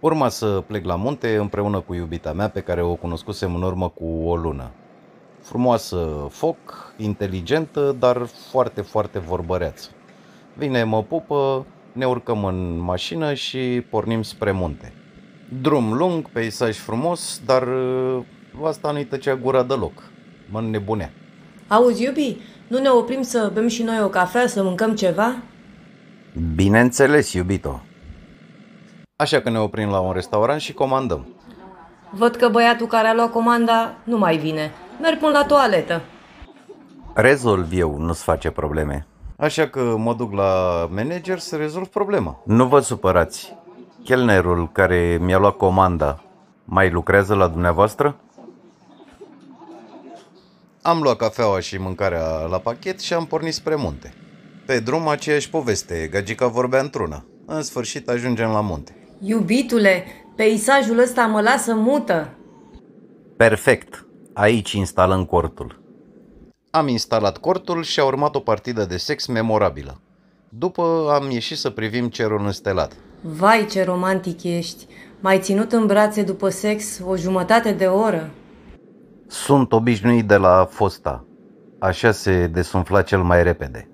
Urma să plec la munte împreună cu iubita mea pe care o cunoscusem în urmă cu o lună. Frumoasă foc, inteligentă, dar foarte, foarte vorbăreață. Vine, mă pupă, ne urcăm în mașină și pornim spre munte. Drum lung, peisaj frumos, dar asta nu-i tăcea gura deloc. Mă înnebunea. Auzi, iubi, nu ne oprim să bem și noi o cafea, să mâncăm ceva? Bineînțeles, iubito. Așa că ne oprim la un restaurant și comandăm. Văd că băiatul care a luat comanda nu mai vine. Merg până la toaletă. Rezolv eu, nu-ți face probleme. Așa că mă duc la manager să rezolv problema. Nu vă supărați. Chelnerul care mi-a luat comanda mai lucrează la dumneavoastră? Am luat cafeaua și mâncarea la pachet și am pornit spre munte. Pe drum aceeași poveste, gagica vorbea într-una. În sfârșit ajungem la munte. Iubitule, peisajul ăsta mă lasă mută. Perfect. Aici instalăm cortul. Am instalat cortul și a urmat o partidă de sex memorabilă. După am ieșit să privim cerul înstelat. Vai, ce romantic ești. M-ai ținut în brațe după sex o jumătate de oră. Sunt obișnuit de la fosta. Așa se desumfla cel mai repede.